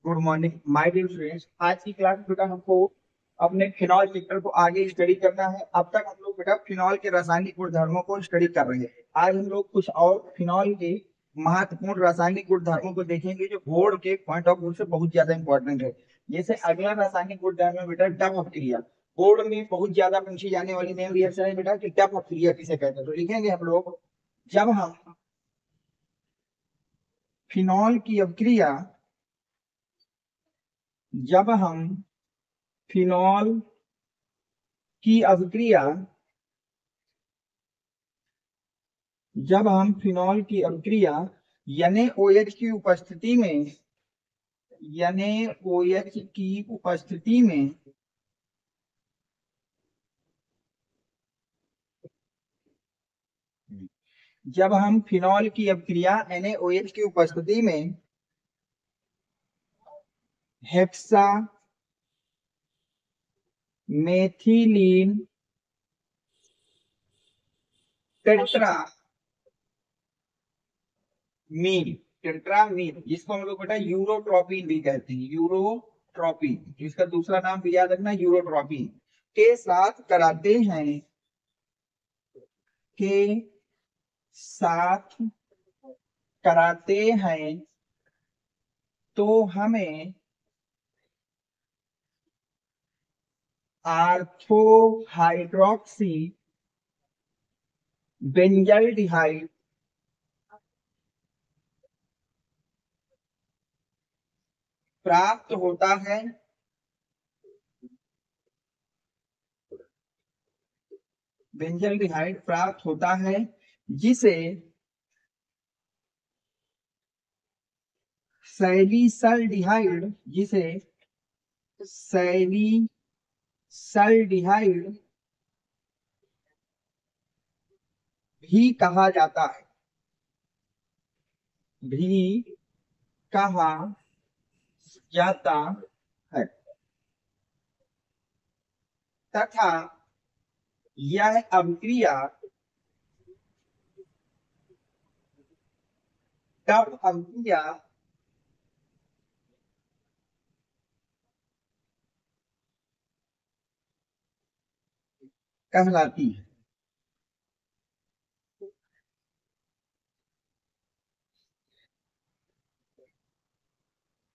Good morning my dear students. आज की class में बेटा हमको अपने फिनॉल चैप्टर को आगे स्टडी करना है। अब तक हम लोग बेटा फिनॉल के रासायनिक गुणधर्मों को स्टडी कर रहे हैं। आज हम लोग कुछ और फिनॉल के महत्वपूर्ण रासायनिक गुणधर्मों को देखेंगे जो बोर्ड के पॉइंट ऑफ व्यू से बहुत ज्यादा इंपॉर्टेंट है। जैसे अगला रासायनिक गुणधर्म है बेटा डफ अपक्रिया। बोर्ड में बहुत ज्यादा पूछी जाने वाली नेम रिएक्शन है बेटा कि डफ अपक्रिया किसे कहते हैं। तो लिखेंगे हम लोग जब हम फिनॉल की अपक्रिया जब हम फिनॉल की अभिक्रिया जब हम फिनॉल की अभिक्रिया NaOH की उपस्थिति में NaOH की उपस्थिति में जब हम फिनॉल की अभिक्रिया NaOH की उपस्थिति में हेक्सा मेथिलीन टेट्रामीन जिसको हम लोग बेटा यूरोट्रोपिन भी कहते हैं। यूरोट्रोपिन जिसका दूसरा नाम भी याद रखना यूरोट्रोपिन के साथ कराते हैं के साथ कराते हैं तो हमें आर्थो हाइड्रोक्सी बेंजल्डिहाइड प्राप्त होता है। बेंजल्डिहाइड प्राप्त होता है जिसे सैलिसल्डिहाइड भी कहा जाता है भी कहा जाता है तथा यह अभिक्रिया टफ अभिक्रिया कहलाती है।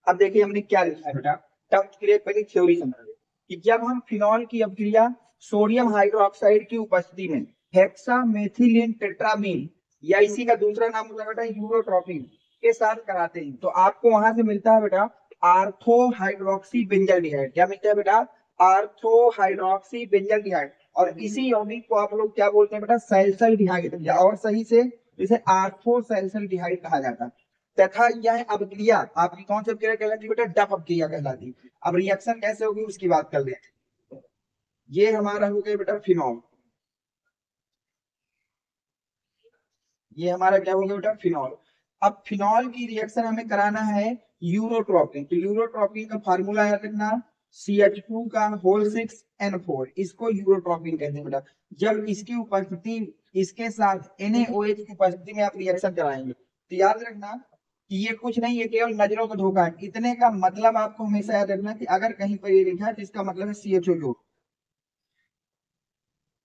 अब देखिए हमने क्या लिखा है बेटा। टफ के लिए पहले थ्योरी समझिए कि जब हम फिनॉल की अभिक्रिया सोडियम हाइड्रोक्साइड की उपस्थिति में हेक्सा मेथिलीन टेट्रामीन या इसी का दूसरा नाम होता है बेटा यूरोट्रोपिन के साथ कराते हैं तो आपको वहां से मिलता है बेटा आर्थो हाइड्रोक्सी बेंजल्डिहाइड। क्या मिलता है बेटा? Ortho hydroxy benzaldehyde. और इसी यौगिक को आप लोग क्या बोलते हैं बेटा? सैलिसल्डिहाइड या और सही से इसे आर्थो सैलिसल्डिहाइड कहा जाता है। तथा यह अभिक्रिया आपकी कौन सी अभिक्रिया कहलाती है बेटा? डफ अभिक्रिया कहलाती है। अब रिएक्शन कैसे होगी उसकी बात कर लेते हैं। ये हमारा हो गया बेटा फिनॉल। ये हमारा क्या हो गया बेटा? फिनॉल। अब फिनॉल की रिएक्शन हमें कराना है यूरोट्रोपिन। तो यूरोट्रोपिन का फार्मूला याद रखना CH2 का होल 6N4। इसको यूरोट्रोपिन कहते हैं बेटा। जब इसकी उपस्थिति इसके साथ NaOH की उपस्थिति में आप रिएक्शन कराएंगे तो याद रखना कि ये कुछ नहीं, ये केवल नजरों का धोखा है। इतने का मतलब आपको हमेशा याद रखना कि अगर कहीं पर ये लिखा है तो इसका मतलब है CHO जोड़ो।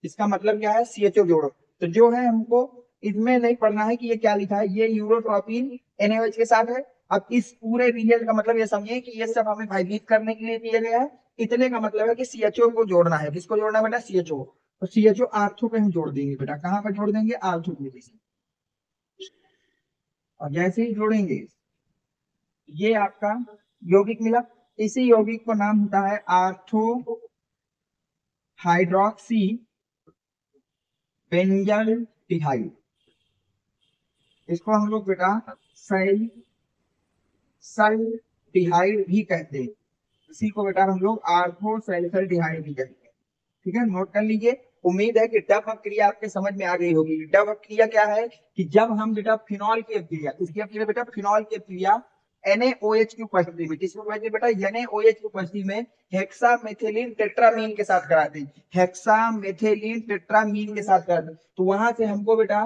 इसका मतलब क्या है? CHO जोड़ो। तो जो है हमको इसमें नहीं पढ़ना है कि ये क्या लिखा है। ये यूरोट्रोपिन NaOH के साथ है। अब इस पूरे रिजल्ट का मतलब ये समझिए कि ये सब हमें भयभीत करने के लिए दिया गया है। इतने का मतलब है कि CHO को जोड़ना है। किसको जोड़ना है बेटा? CHO। तो CHO आर्थो पे हम जोड़ देंगे बेटा। कहाँ पर जोड़ देंगे? आर्थो पे। और जैसे ही जोड़ेंगे ये आपका यौगिक मिला। इसी यौगिक को नाम होता है आर्थो हाइड्रोक्सी बेंजल्डिहाइड। इसको हम लोग बेटा सैलिसल्डिहाइड भी कहते हैं। इसी को बेटा हम लोग आर्थो सैलिसल्डिहाइड भी कहते हैं। ठीक है, नोट कर लीजिए। उम्मीद है कि डफ अपक्रिया आपके समझ में आ गई होगी। डफ अपक्रिया क्या है कि जब हम बेटा फिनॉल की अपक्रिया, इसकी अपक्रिया बेटा फिनॉल की अपक्रिया NaOH की उपस्थिति में, किसकी उपस्थिति बेटा? NaOH की उपस्थिति में हेक्सा मेथिलीन टेट्रामीन के साथ कराते हैं। हेक्सा मेथिलीन टेट्रामीन के साथ कराते हैं तो वहां से हमको बेटा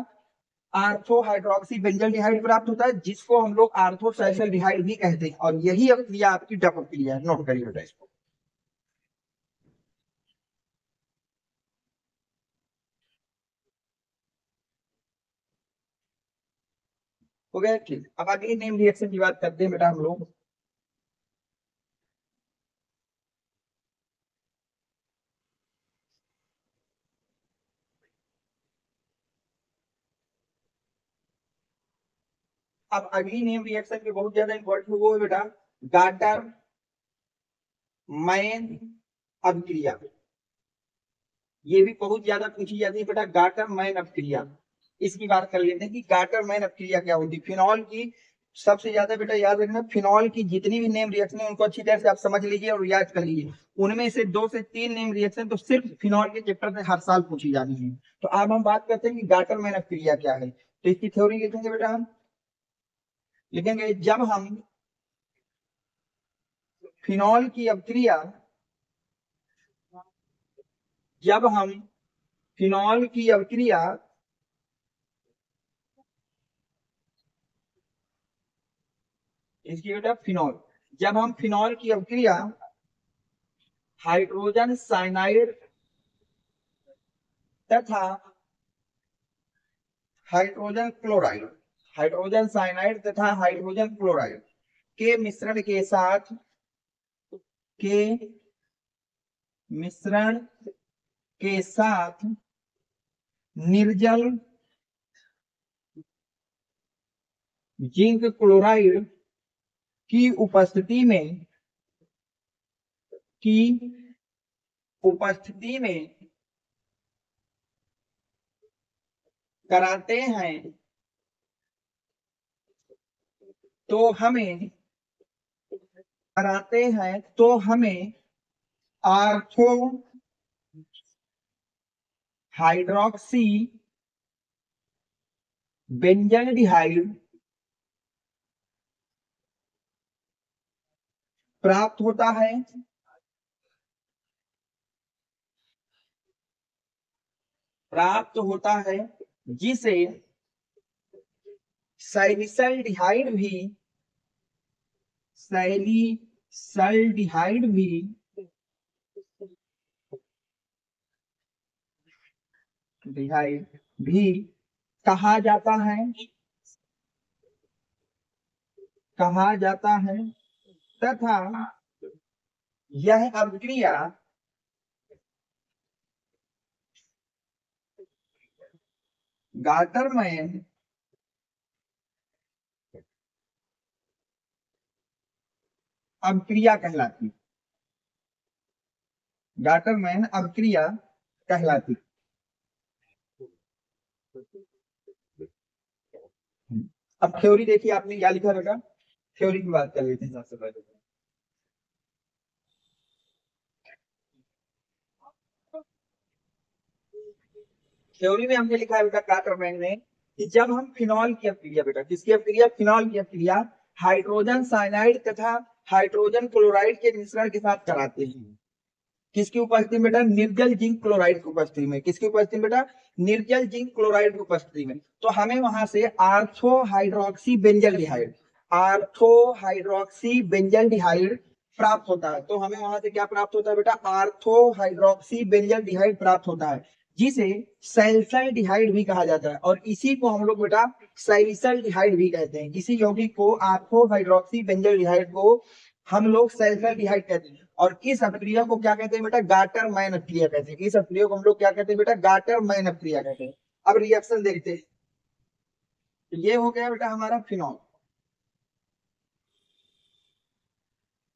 आर्थो हाइड्रोक्सी बेंजल्डिहाइड प्राप्त होता है, जिसको हम लोग आर्थो सैल्फेल्डिहाइड भी कहते हैं। और यही अभिक्रिया आपकी डप अभिक्रिया है, नोट करिए बेटा इसको। हो गया ठीक। अब अगली नेम रिएक्शन की बात करते हैं बेटा हम लोग। अब अगली नेम रिएक्शन की बहुत ज्यादा इंपॉर्टेंट वो है बेटा गाटर मैन अभिक्रिया। ये भी बहुत ज्यादा पूछी जाती है बेटा, गाटर मैन अभिक्रिया। इसकी बात कर लेते हैं कि गाटर मैन अभिक्रिया क्या होती है। फिनॉल की सबसे ज्यादा बेटा याद रखना, फिनॉल की जितनी भी नेम रिएक्शन है उनको अच्छी तरह से आप समझ लीजिए और याद कर लीजिए। उनमें से 2 से 3 नेम रिएक्शन तो सिर्फ फिनॉल के चैप्टर में हर साल पूछी जानी है। तो अब हम बात करते हैं कि गाटर मैन अभिक्रिया क्या है। तो इसकी थ्योरी लिखेंगे बेटा हम, लिखेंगे फिनॉल की अभिक्रिया जब हम फिनॉल की अभिक्रिया इसकी बेटा फिनॉल जब हम फिनॉल की अभिक्रिया हाइड्रोजन साइनाइड तथा हाइड्रोजन साइनाइड तथा हाइड्रोजन क्लोराइड के मिश्रण के साथ के मिश्रण के साथ निर्जल जिंक क्लोराइड की की उपस्थिति में कराते हैं तो हमें आर्थो हाइड्रोक्सी बेंजल्डिहाइड प्राप्त होता है जिसे सैलिसल्डिहाइड भी कहा जाता है तथा यह अभिक्रिया गाटरमैन अभिक्रिया कहलाती अब थ्योरी देखिए आपने क्या लिखा बेटा, थ्योरी की बात कर लेते हैं सबसे पहले। थ्योरी में हमने लिखा है बेटा गाटरमैन ने कि जब हम फिनॉल की अभिक्रिया बेटा किसकी अभिक्रिया, फिनॉल की अभिक्रिया हाइड्रोजन साइनाइड तथा हाइड्रोजन क्लोराइड के मिश्रण के साथ कराते हैं, किसकी उपस्थिति में बेटा, निर्जल जिंक क्लोराइड की उपस्थिति में। किसकी उपस्थिति में बेटा, निर्जल जिंक क्लोराइड की उपस्थिति में। तो हमें वहां से आर्थो हाइड्रोक्सी बेंजल्डिहाइड प्राप्त होता है। तो हमें वहां से क्या प्राप्त होता है बेटा, आर्थो हाइड्रोक्सी बेंजल्डिहाइड प्राप्त होता है, जिसे सैलिसल्डिहाइड भी कहा जाता है। और इसी को हम लोग बेटा सैलिसल्डिहाइड भी कहते हैं। इसी यौगिक को आर्थो हाइड्रोक्सी बेंजल्डिहाइड को हम लोग सल्फाल्डिहाइड कहते हैं। और इस अभिक्रिया को क्या कहते हैं बेटा, गाटर मैन अभिक्रिया कहते हैं। इस अभिक्रिया को हम लोग क्या कहते हैं बेटा, गाटर मैन अभिक्रिया कहते हैं। अब रिएक्शन देखते हैं। ये हो गया बेटा हमारा फिनॉल।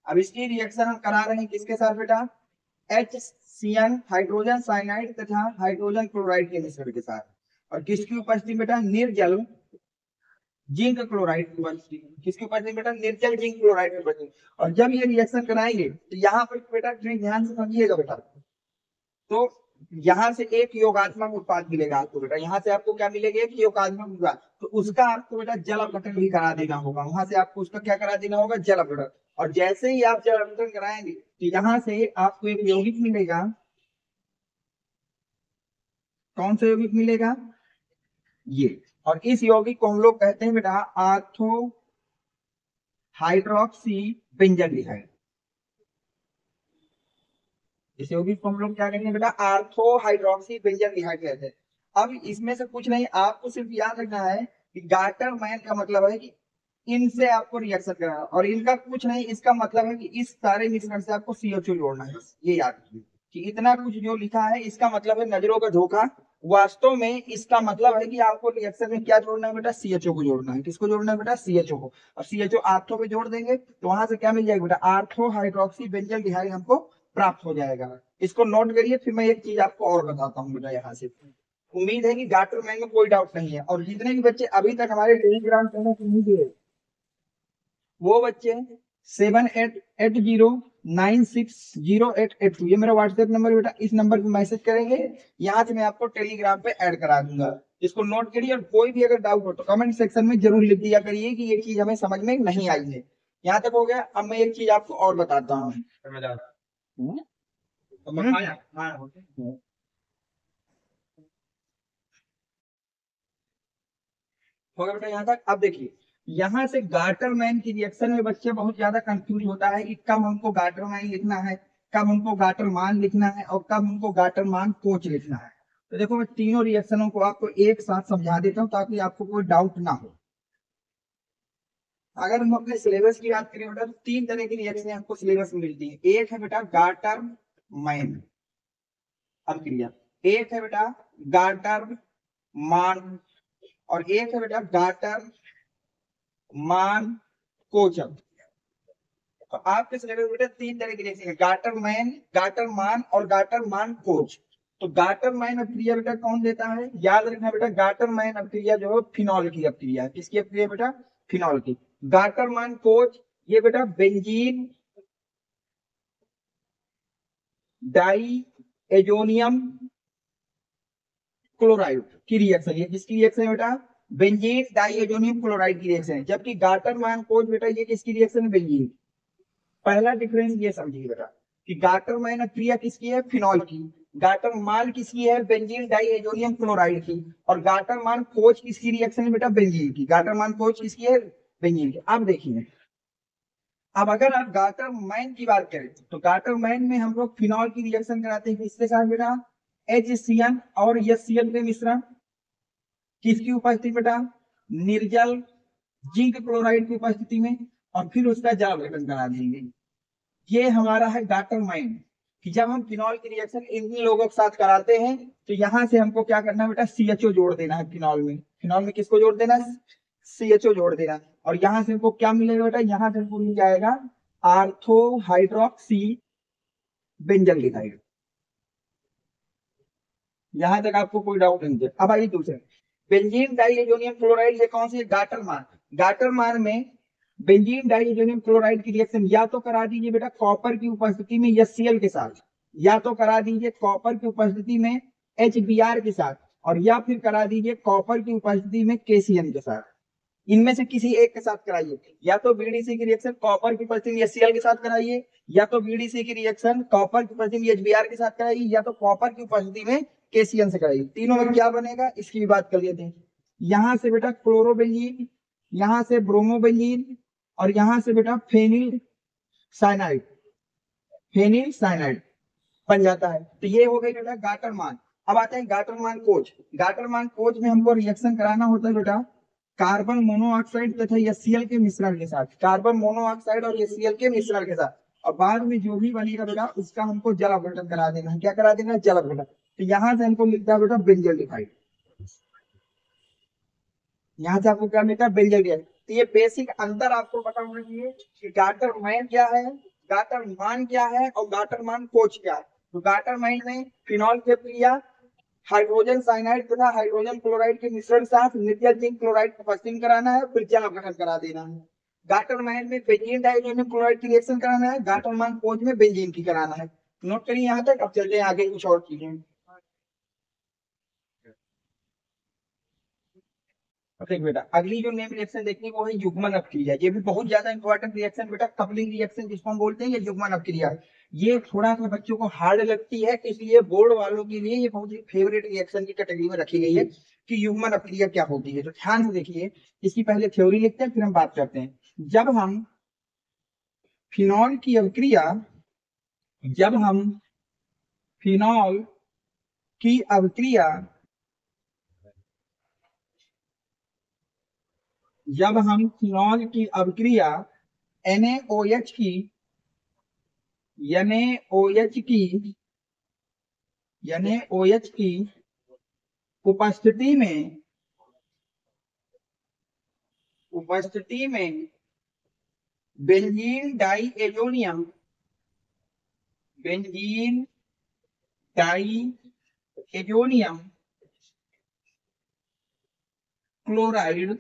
अब इसकी रिएक्शन हम करा रहे हैं किसके साथ बेटा, HCN हाइड्रोजन साइनाइड तथा हाइड्रोजन क्लोराइड के मिश्रण के साथ। और किसकी उपस्थिति बेटा, निर्जल जिंक क्लोराइड की उपस्थिति। किसकी उपस्थिति बेटा, निर्जल जिंक क्लोराइड की उपस्थिति। और जब ये रिएक्शन कराएंगे तो यहाँ पर बेटा ध्यान से समझिएगा बेटा, तो यहाँ से एक योगात्मक उत्पाद मिलेगा आपको बेटा। यहाँ से आपको क्या मिलेगा, एक योगात्मक उत्पाद। तो उसका आपको बेटा जल अपघटन भी करा देना होगा। वहां से आपको उसका क्या करा देना होगा, जल अपघटन। और जैसे ही आप जल अपघटन कराएंगे तो यहाँ से आपको एक यौगिक मिलेगा। कौन सा यौगिक मिलेगा, ये और इस यौगिक को हम लोग कहते हैं बेटा आर्थो हाइड्रोक्सी बेंजाल्डिहाइड। इस यौगिक को हम लोग क्या करेंगे बेटा आर्थो हाइड्रोक्सी बेंजाल्डिहाइड कहते हैं। अब इसमें से कुछ नहीं, आपको सिर्फ याद रखना है कि गार्टर मैन का मतलब है कि इनसे आपको रिएक्शन करना है, और इनका कुछ नहीं, इसका मतलब है कि इस सारे मिश्रण से आपको CO2 जोड़ना है। ये याद रखिए कि इतना कुछ जो लिखा है इसका मतलब है नजरों का धोखा, वास्तव में इसका मतलब है कि आपको रिएक्शन में क्या जोड़ना है बेटा, CHO को जोड़ना है। किसको जोड़ना है बेटा, CHO को। और CHO आर्थो पे जोड़ देंगे तो वहां से क्या मिल जाएगा बेटा, आर्थो हाइड्रोक्सी बेंजाल्डिहाइड हमको प्राप्त हो जाएगा। इसको नोट करिए, फिर मैं एक चीज आपको और बताता हूँ बेटा यहाँ से। उम्मीद है कि गार्टर मैन में कोई डाउट नहीं है, और जितने भी बच्चे अभी तक हमारे टेलीग्राम चैनल पर नहीं दिए वो बच्चे 7880960882, ये मेरा व्हाट्सएप नंबर बेटा, इस नंबर पे मैसेज करेंगे, यहाँ से मैं आपको टेलीग्राम पे ऐड करा दूंगा। इसको नोट करिए, और कोई भी अगर डाउट हो तो कमेंट सेक्शन में जरूर लिख दिया करिए कि ये चीज हमें समझ में नहीं आई है। यहाँ तक हो गया। अब मैं एक चीज आपको और बताता हूँ। हो गया बेटा यहाँ तक। अब देखिए यहाँ से गार्टर मैन की रिएक्शन में बच्चे बहुत ज्यादा कंफ्यूज होता है कि कब हमको गार्टर मैन लिखना है, कब हमको गार्टर मान लिखना है, और कब हमको गार्टर मान कोच लिखना है। तो देखो मैं तीनों रिएक्शनों को आपको एक साथ समझा देता हूँ ताकि आपको कोई डाउट ना हो। अगर हम अपने सिलेबस की बात करें बेटा तो तीन तरह की रिएक्शन आपको सिलेबस में मिलती है। एक है बेटा गार्टर मैन अभिक्रिया, एक है बेटा गार्टर मान, और एक है बेटा गार्टर मान कोचम। तो आपके सिलेबस बेटा तीन तरह की रिएक्शन है, गार्टर मैन, गार्टर मान और गार्टर मान कोच। तो गार्टर मैन अभिक्रिया बेटा कौन देता है, याद रखना बेटा, गार्टर मैन अभिक्रिया जो है फिनॉल की अभिक्रिया है। किसकी अभिक्रिया बेटा, फिनॉल की। गार्टर मान कोच ये बेटा बेंजीन डाई एजोनियम क्लोराइड की रिएक्शन, ये किसकी रिएक्शन है बेटा, बेंजीन डाई एजोनियम क्लोराइड की रिएक्शन है। जबकि गार्टर मान कोच बेटा ये किसकी रिएक्शन है, बेंजीन। पहला डिफरेंस ये समझिए बेटा कि गार्टर मैन अभिक्रिया किसकी है, फिनॉल की। गार्टर मान किसकी है, बेंजीन डाई एजोनियम क्लोराइड की। और गार्टर मान कोच किसकी रिएक्शन है बेटा, बेंजीन की। गार्टर मान कोच किसकी है, बेंजीन की। अब देखिए, अब अगर आप गार्टर मैन की बात करें तो गार्टर मैन में हम लोग फिनॉल की रिएक्शन कराते हैं किसके साथ बेटा, HCN और HCl के मिश्रण, किसकी उपस्थिति बेटा, निर्जल जिंक क्लोराइड की उपस्थिति में, और फिर उसका जल गठन करा देंगे। ये हमारा है गार्टर मैन कि जब हम फिनॉल की रिएक्शन इन लोगों के साथ कराते हैं तो यहाँ से हमको क्या करना है बेटा, CHO जोड़ देना है फिनॉल में। फिनॉल में किसको जोड़ देना है, CHO जोड़ देना। और यहाँ से हमको क्या मिलेगा बेटा, यहाँ से हमको मिल जाएगा आर्थो हाइड्रोक्सी बेंजाल्डिहाइड। यहाँ तक आपको कोई डाउट नहीं है। अब आइए दूसरे, बेंजीन डाइएजोनियम क्लोराइड, ये कौन सी है, गार्टर मान। गार्टर मान में बेंजीन डाइएजोनियम क्लोराइड की रिएक्शन या तो करा दीजिए बेटा कॉपर की उपस्थिति में HCl के साथ, या तो करा दीजिए कॉपर की उपस्थिति में HBr के साथ, और या फिर करा दीजिए कॉपर की उपस्थिति में KCN के साथ। इनमें से किसी एक के साथ कराइए, या तो BDC की रिएक्शन कॉपर की उपस्थिति में HCl के साथ कराइए, या तो BDC की रिएक्शन कॉपर की उपस्थिति में HBr के साथ कराइए, या तो कॉपर की उपस्थिति में KCN से कराइए। तीनों में क्या बनेगा इसकी भी बात कर लेते हैं। यहां से बेटा क्लोरोबेंजीन, यहां से ब्रोमोबेंजीन, और यहां से बेटा फेनिल साइनाइड, फेनिल साइनाइड बन जाता है। तो ये हो गई बेटा गार्टर मान। अब आते हैं गार्टर मान कोच। गार्टर मान कोच में हमको रिएक्शन कराना होता है बेटा कार्बन मोनोऑक्साइड तथा HCl के मिश्रण के साथ, कार्बन मोनोऑक्साइड और HCl के मिश्रण के साथ, और बाद में जो भी बनेगा बेटा उसका हमको जल अपघटन करा देना है। क्या करा देना है, जल अपघटन। तो यहाँ से हमको मिलता है बेटा बेंजाल्डिहाइड, यहाँ से आपको क्या मिलता है, बेंजाल्डिहाइड। तो ये बेसिक अंतर आपको पता होना चाहिए कि गार्टर मैन क्या है, गार्टर मान क्या है, और गार्टर मान कोच क्या है। तो गार्टर मैन में फिनॉल की क्रिया हाइड्रोजन साइनाइड तथा हाइड्रोजन क्लोराइड के मिश्रण के साथ निर्जल जिंक क्लोराइड को उपस्थित कराना है, फिर जल अपघटन करा देना है। गार्टर मैन में बेंजीन डाइएजोनियम क्लोराइड की रिएक्शन कराना है, गार्टर मान कोच में बेंजीन की कराना है। नोट करिए यहाँ तक। अब चलते हैं आगे कुछ और चीजें। देख बेटा, अगली जो नेम रिएक्शन देखनी वो है युग्मन अपक्रिया। ये भी बहुत ज्यादा इंपॉर्टेंट रिएक्शन बेटा, कपलिंग रिएक्शन जिसको हम बोलते हैं, ये युग्मन अपक्रिया। ये थोड़ा सा बच्चों को हार्ड लगती है, इसलिए बोर्ड वालों के लिए ये बहुत ही फेवरेट रिएक्शन की कैटेगरी में रखी गई है कि युग्मन अपक्रिया क्या होती है। तो ध्यान से देखिए, इसकी पहले थ्योरी लिखते हैं फिर हम बात करते हैं। जब हम फिनॉल की अभिक्रिया जब हम फिनॉल की अभिक्रिया जब हम फिनॉल की अभिक्रिया NaOH की NaOH की उपस्थिति में बेंजीन डाइएजोनियम क्लोराइड,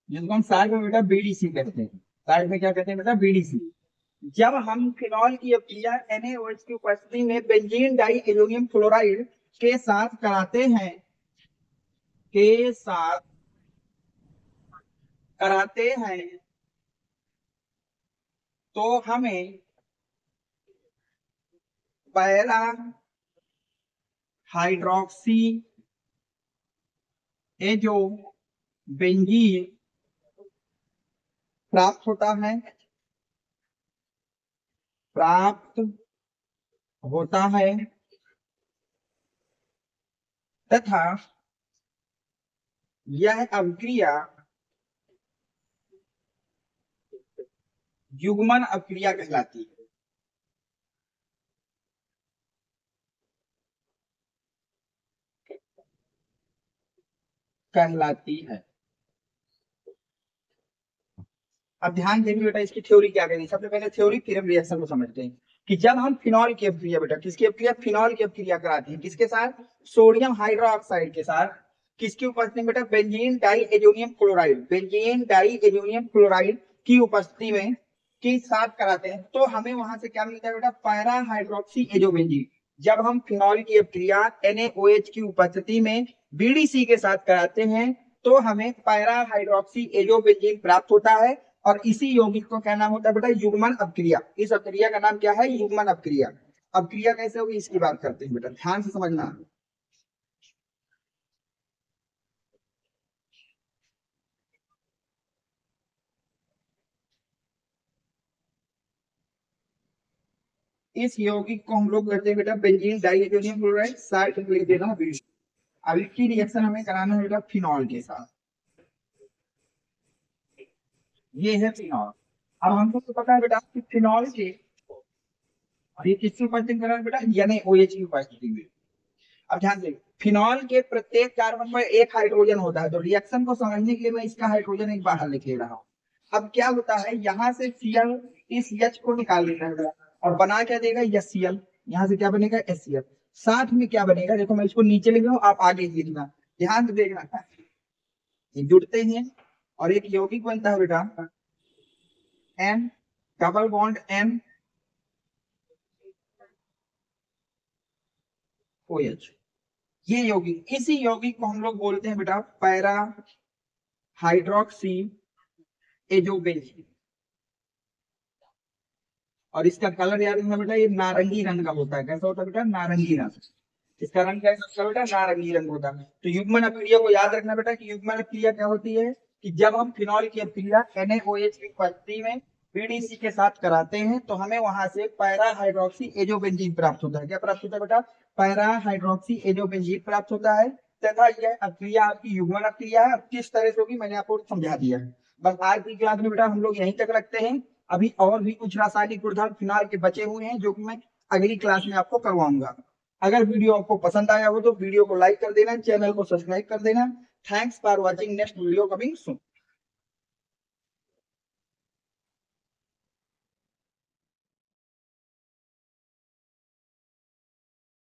जिसको हम साइड में बेटा BDC कहते हैं। साइड में क्या कहते हैं बेटा? BDC। जब हम फिनॉल की अभिक्रिया NaOH की उपस्थिति में बेंजीन डाइएजोनियम क्लोराइड के साथ कराते हैं तो हमें पैरा हाइड्रोक्सी एजो बेंजीन प्राप्त होता है तथा यह अभिक्रिया युग्मन अभिक्रिया कहलाती है। अब ध्यान देंगे बेटा, इसकी थ्योरी क्या कहती है। सबसे पहले थ्योरी, फिर हम रिएक्शन को समझते हैं कि जब हम फिनॉल की अभिक्रिया बेटा, किसकी अभिक्रिया? फिनॉल की अभिक्रिया कराते हैं किसके साथ? सोडियम हाइड्रोक्साइड के साथ। किसकी उपस्थिति में बेटा? बेंजीन डाइएजोनियम क्लोराइड की उपस्थिति में के साथ कराते हैं तो हमें वहां से क्या मिलता है बेटा? Para hydroxy azobenzene. जब हम फिनॉल की अभिक्रिया NaOH की उपस्थिति में BDC के साथ कराते हैं तो हमें पैरा हाइड्रोक्सी एजोबेंजीन प्राप्त होता है, और इसी यौगिक को क्या नाम होता है बेटा? युग्मन अपक्रिया। इस अपक्रिया का नाम क्या है? युग्मन अपक्रिया। अपक्रिया कैसे होगी इसकी बात करते हैं बेटा, ध्यान से समझना। इस यौगिक को हम लोग करते हैं बेटा बेंजीन डाइएजोनियम क्लोराइड, साइड में लिख देना BDC। अब इसकी रिएक्शन हमें कराना है बेटा फिनॉल के साथ। ये है फिनॉल। अब हमको तो पता है बेटा कि फिनॉल के, और ये किसकी उपस्थिति में बेटा? NaOH की उपस्थिति में। अब ध्यान दें, फिनॉल के प्रत्येक कार्बन में एक हाइड्रोजन होता है, तो रिएक्शन को समझने के लिए मैं इसका हाइड्रोजन एक बाहर लिख ले रहा हूँ। अब क्या होता है, यहाँ से Cl इस H को निकाल लेना है और बना क्या देगा? HCl। यहाँ से क्या बनेगा? HCl। साथ में क्या बनेगा? देखो मैं इसको नीचे लिख रहा हूँ, आप आगे लिखना, ध्यान से देखना। ये जुड़ते हैं और एक यौगिक बनता है बेटा N, double bond N OH। ये यौगिक, इसी यौगिक को हम लोग बोलते हैं बेटा पैरा हाइड्रोक्सी एजोबेंजीन। और इसका कलर याद रखना बेटा, ये नारंगी रंग का होता है। कैसा होता है बेटा? नारंगी रंग। इसका रंग कैसा होता है बेटा? नारंगी रंग होता है। तो युग्मन अपक्रिया को याद रखना बेटा कि युग्मन अपक्रिया क्या होती है कि जब हम फिनॉल की अपक्रिया NaOH की उपस्थिति में BDC के साथ कराते हैं तो हमें वहां से पैरा हाइड्रोक्सी एजोबेंजीन प्राप्त होता है। क्या प्राप्त होता है बेटा? पैरा हाइड्रोक्सी एजोबेंजीन प्राप्त होता है तथा यह अपक्रिया आपकी युग्मन अपक्रिया है। अब किस तरह से होगी मैंने आपको समझा दिया है। बस आज की क्लास में बेटा हम लोग यहीं तक रखते हैं। अभी और भी कुछ रासायनिक गुणधर्म फिनॉल के बचे हुए हैं जो कि मैं अगली क्लास में आपको करवाऊंगा। अगर वीडियो आपको पसंद आया हो तो वीडियो को लाइक कर देना, चैनल को सब्सक्राइब कर देना। Thanks for watching, next video coming soon.